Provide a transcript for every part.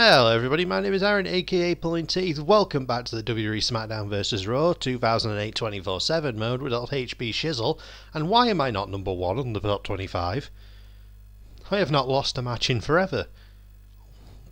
Hello everybody, my name is Aaron aka AaronPullin'Teeth. Welcome back to the WWE Smackdown vs Raw 2008 24/7 mode with old HB Shizzle. And why am I not number 1 on the top 25? I have not lost a match in forever.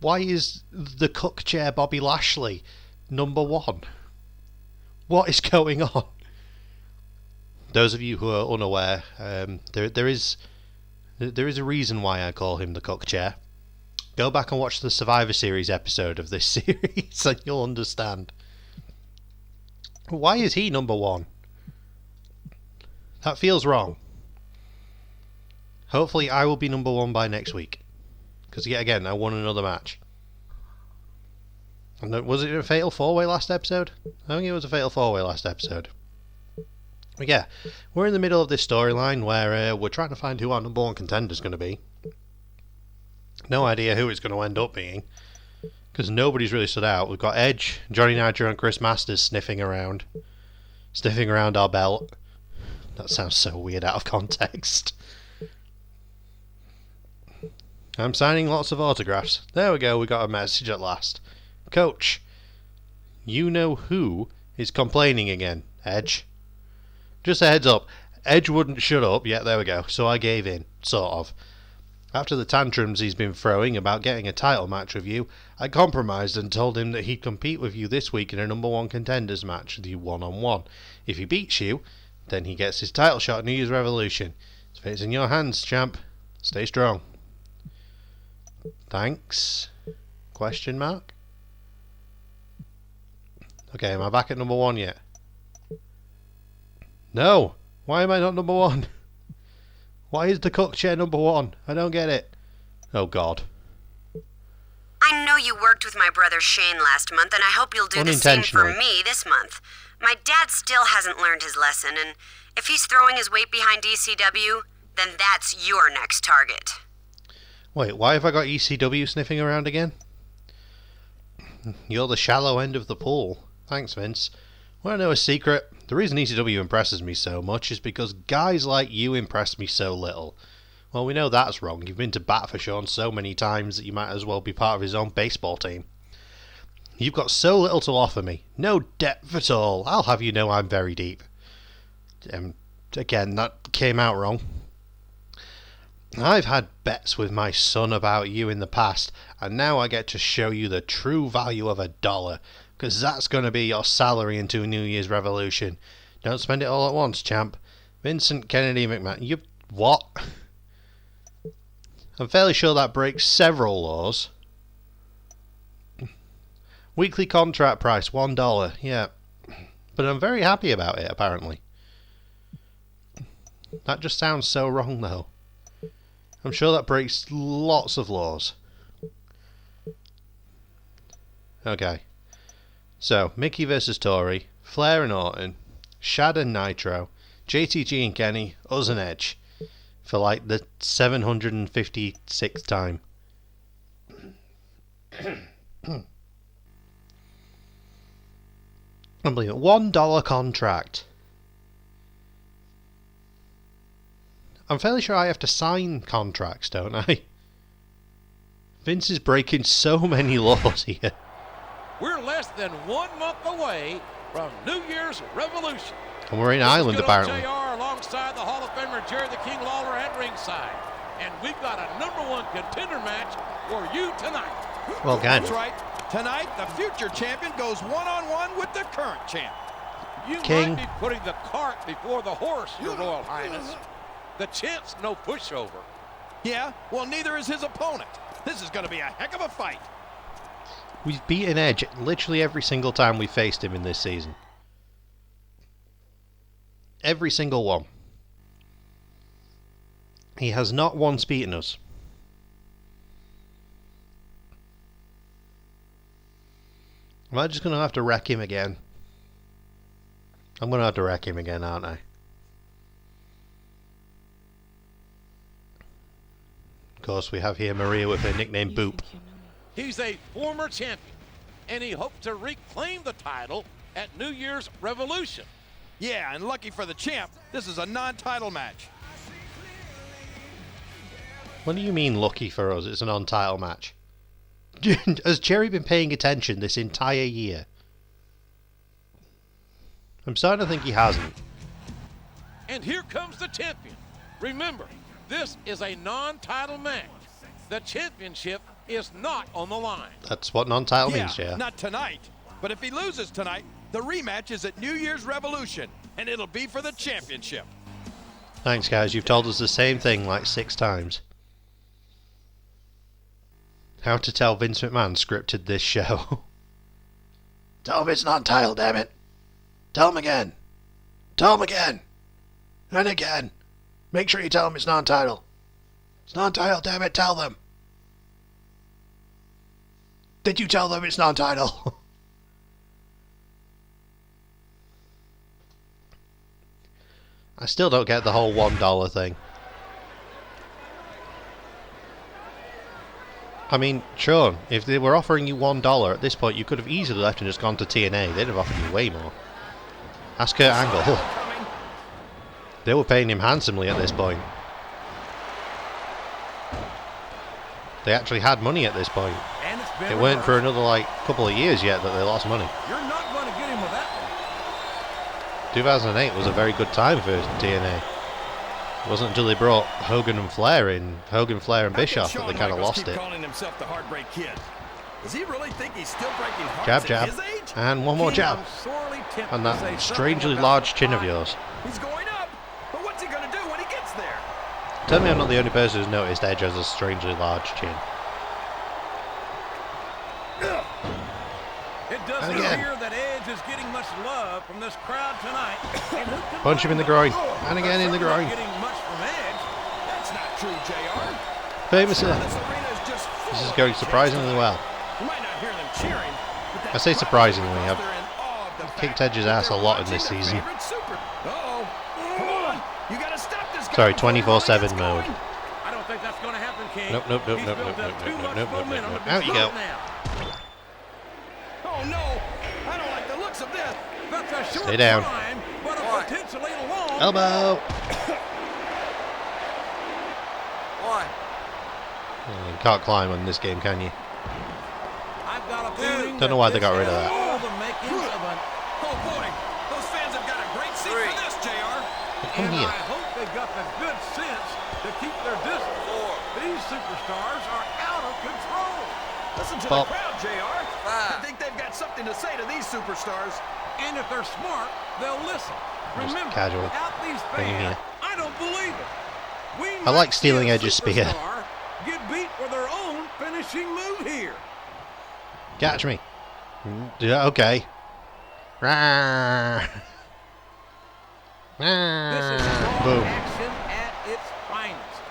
Why is the cook chair Bobby Lashley number 1? What is going on? Those of you who are unaware, there is a reason why I call him the cook chair. Go back and watch the Survivor Series episode of this series and you'll understand. Why is he number 1? That feels wrong. Hopefully I will be number 1 by next week. Because yet again, I won another match. And was it a Fatal 4-Way last episode? I think it was a Fatal 4-Way last episode. But yeah, we're in the middle of this storyline where we're trying to find who our number 1 contender is going to be. No idea who it's going to end up being, because nobody's really stood out. We've got Edge, Johnny Nitro and Chris Masters sniffing around our belt. That sounds so weird out of context. I'm signing lots of autographs. There we go, we got a message at last. Coach, you know who is complaining again, Edge? Just a heads up, Edge wouldn't shut up. Yeah, there we go, so I gave in, sort of. After the tantrums he's been throwing about getting a title match with you, I compromised and told him that he'd compete with you this week in a number 1 contenders match with you one-on-one. If he beats you, then he gets his title shot at New Year's Revolution. So it's in your hands, champ. Stay strong. Thanks? Question mark? Okay, am I back at number 1 yet? No! Why am I not number 1? Why is the cook chair number 1? I don't get it. Oh God. I know you worked with my brother Shane last month, and I hope you'll do the same for me this month. My dad still hasn't learned his lesson, and if he's throwing his weight behind ECW, then that's your next target. Wait, why have I got ECW sniffing around again? You're the shallow end of the pool. Thanks, Vince. Want to know a secret? The reason ECW impresses me so much is because guys like you impress me so little. Well, we know that's wrong. You've been to bat for Shawn so many times that you might as well be part of his own baseball team. You've got so little to offer me. No depth at all. I'll have you know I'm very deep. Again, that came out wrong. I've had bets with my son about you in the past, and now I get to show you the true value of $1. Because that's going to be your salary into New Year's Revolution. Don't spend it all at once, champ. Vincent Kennedy McMahon. You... what? I'm fairly sure that breaks several laws. Weekly contract price, $1. Yeah. But I'm very happy about it, apparently. That just sounds so wrong, though. I'm sure that breaks lots of laws. Okay. So, Mickey versus Tori, Flair and Orton, Shad and Nitro, JTG and Kenny, us and Edge. For like the 756th time. Unbelievable. $1 contract. I'm fairly sure I have to sign contracts, don't I? Vince is breaking so many laws here. We're less than 1 month away from New Year's Revolution. And we're in Ireland, apparently. JR alongside the Hall of Famer Jerry the King Lawler at ringside. And we've got a number 1 contender match for you tonight. Well, That's right. Tonight, the future champion goes one-on-one with the current champ. You King. might be putting the cart before the horse, Your Royal Highness. The champ's no pushover. Yeah, well, neither is his opponent. This is going to be a heck of a fight. We've beaten Edge literally every single time we faced him in this season. Every single one. He has not once beaten us. Am I just going to have to wreck him again? I'm going to have to wreck him again, aren't I? Of course, we have here Maria with her nickname Boop. He's a former champion, and he hopes to reclaim the title at New Year's Revolution. Yeah, and lucky for the champ, this is a non-title match. What do you mean lucky for us? It's a non-title match. Has Jerry been paying attention this entire year? I'm starting to think he hasn't. And here comes the champion. Remember, this is a non-title match. The championship is not on the line. That's what non-title means, yeah. Not tonight. But if he loses tonight, the rematch is at New Year's Revolution, and it'll be for the championship. Thanks, guys. You've told us the same thing like 6 times. How to tell Vince McMahon scripted this show. Tell him it's non-title, damn it. Tell him again. Tell him again. And again. Make sure you tell him it's non-title. It's non-title, damn it, tell them. Did you tell them it's non-title? I still don't get the whole $1 thing. I mean, Sean, if they were offering you $1 at this point, you could have easily left and just gone to TNA. They'd have offered you way more. Ask Kurt Angle. They were paying him handsomely at this point. They actually had money at this point. It weren't for another like couple of years yet that they lost money. You're not going to get him with that one. 2008 was a very good time for TNA. It wasn't until they brought Hogan and Flair in, Hogan, Flair and Bischoff, that they kind of lost it. Calling himself the Heartbreak Kid. Does he really think he's still breaking hearts Jab, at jab, his age? and one more jab. And that strangely large chin of yours. He's going up, but what's he going to do when he gets there? Tell me I'm not the only person who's noticed Edge has a strangely large chin. It doesn't appear that Edge is getting much love from this crowd tonight. Punch him in the groin, and again in the groin. Getting much from Edge. That's not true, JR. Famously. This arena is just full This is of going surprisingly well. You might not hear them cheering, but that I say surprisingly. crowd, I've they're in awe of the kicked fact Edge's that ass a they're lot in watching this their season. favorite super. Uh-oh. Come on. You gotta stop this guy Sorry, before he really 24/7 gets mode. going. I don't think that's going to happen, King. Nope. He's built up too much momentum to be Out you go. stopped now. Oh no! I don't like the looks of this. That's a short Stay down. time, but a potentially long. Elbow. What? You can't climb on this game, can you? I've got a feeling Don't know why they got rid of that. all the makings of an Oh boy, those fans have got a great seat for this, JR. Come and here. I hope they've got the good sense to keep their distance. These superstars are out of control. Listen to Pop. the crowd, JR. I think they've got something to say to these superstars. And if they're smart, they'll listen. Remember, casual without these thing in fans, here. I don't believe it. We I like might stealing see a Edge's spear. superstar get beat for their own finishing move here. Catch me. Yeah, okay. Rawr. This is raw Boom. action at its finest.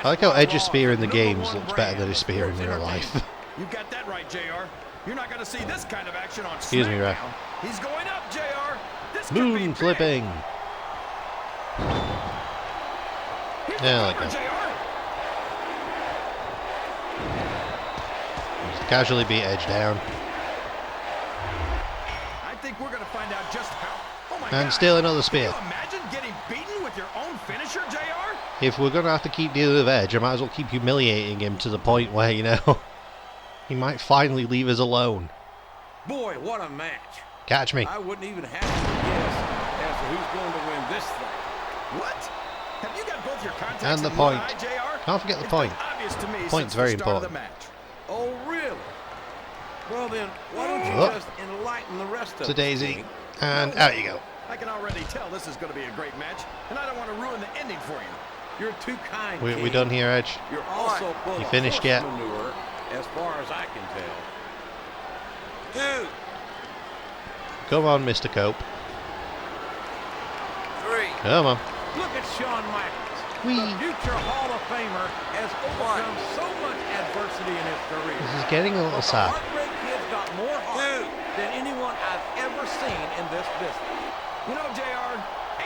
I like how That's why Edge's Raw spear is in the number games one looks better brand than his of spear in sports real life. entertainment. You got that right, JR. You're not going to see this kind of action on Excuse me, ref. SmackDown. He's going up, JR. This could be Moon big. flipping. Here's Yeah, the like cover, that. JR. Just casually beat Edge down. I think we're going to find out just how. Oh my And God. steal another spear. Can you imagine getting beaten with your own finisher, JR? If we're going to have to keep dealing with Edge, I might as well keep humiliating him to the point where, you know, he might finally leave us alone. Boy, what a match. Catch me. I wouldn't even have to guess as to who's going to win this thing. What? Have you got both your contacts And the in one point. eye, JR? Can't forget the It's point. been obvious to me Point's since very the start of the important. match. Oh, really? Well, then, why don't you Oh. just enlighten the rest of It's a us, daisy. King? And out you go. I can already tell this is going to be a great match, and I don't want to ruin the ending for you. You're too kind, We King. done here, Edge? You're also full You of finished horse yet? manure, as far as I can tell. 2, Come on, Mr. Cope. 3. Come on. Look at Shawn Michaels. Whee. The future Hall of Famer has overcome so much adversity in his career. This is getting a little But the sad. Heartbreak Kid's got more heart than anyone I've ever seen in this business. You know, JR,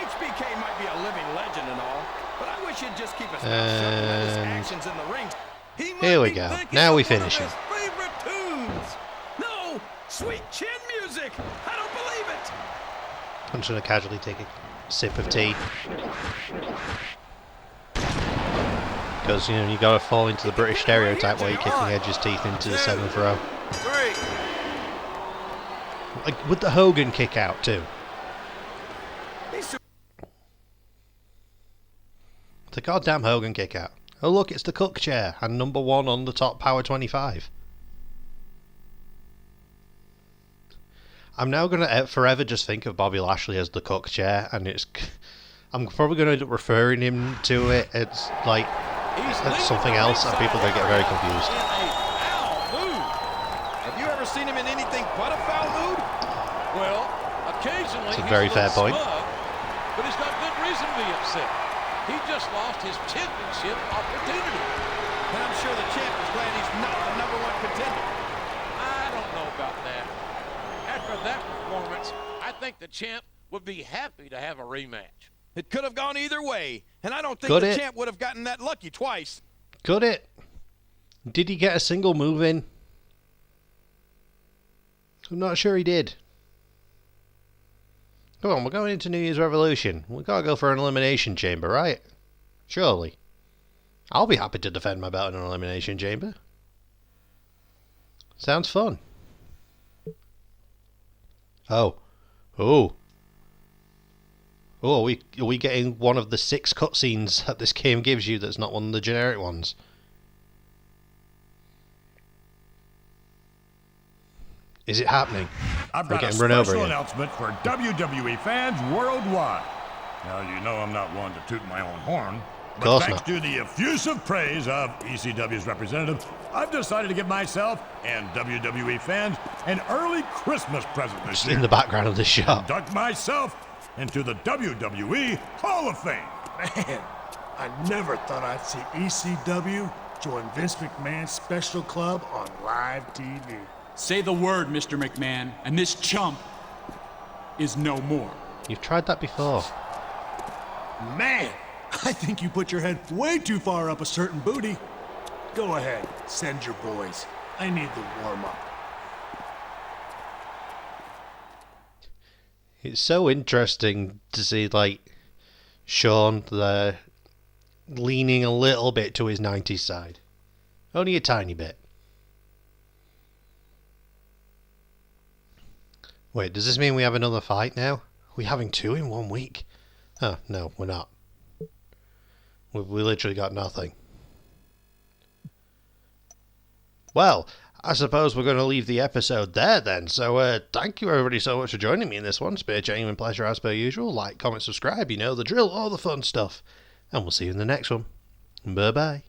HBK might be a living legend and all, but I wish he'd just keep his mouth shut and let his And actions in the ring. He might here we be go. thinking Now we of one finish of him. his favorite tunes. No! Sweet chin music! I don't believe it! I'm just going to casually take a sip of tea. because, you know, you got to fall into the British stereotype while you're kicking Edge's teeth into the 7th row. Like, with the Hogan kick out, too. The goddamn Hogan kick out. Oh, look, it's the Cook chair, and number 1 on the top Power 25. I'm now going to forever just think of Bobby Lashley as the Cook chair, and I'm probably going to end up referring him to it as, like, as something else, and people are going to get very confused. Have you ever seen him in anything but a foul mood? Well, occasionally it's a very fair point. Smug, but he's got good reason to be upset. He just lost his championship opportunity. And I'm sure the champ is glad he's not the #1 contender. I don't know about that. After that performance, I think the champ would be happy to have a rematch. It could have gone either way, and I don't think the champ would have gotten that lucky twice. Could it? Did he get a single move in? I'm not sure he did. Come on, we're going into New Year's Revolution. We've got to go for an Elimination Chamber, right? Surely. I'll be happy to defend my belt in an Elimination Chamber. Sounds fun. Oh. Oh, are we getting one of the 6 cutscenes that this game gives you that's not one of the generic ones? Is it happening? I've got a special announcement for WWE fans worldwide. Now, you know I'm not one to toot my own horn, but thanks to the effusive praise of ECW's representative, I've decided to give myself and WWE fans an early Christmas present this year. In the background of the show. Induct myself into the WWE Hall of Fame. Man, I never thought I'd see ECW join Vince McMahon's special club on live TV. Say the word, Mr. McMahon, and this chump is no more. You've tried that before. Man, I think you put your head way too far up a certain booty. Go ahead, send your boys. I need the warm-up. It's so interesting to see, like, Shawn there leaning a little bit to his 90s side. Only a tiny bit. Wait, does this mean we have another fight now? Are we having 2 in 1 week? Oh, no, we're not. We literally got nothing. Well, I suppose we're going to leave the episode there then. So thank you everybody so much for joining me in this one. It's been a genuine pleasure as per usual. Like, comment, subscribe, you know the drill, all the fun stuff. And we'll see you in the next one. Bye-bye.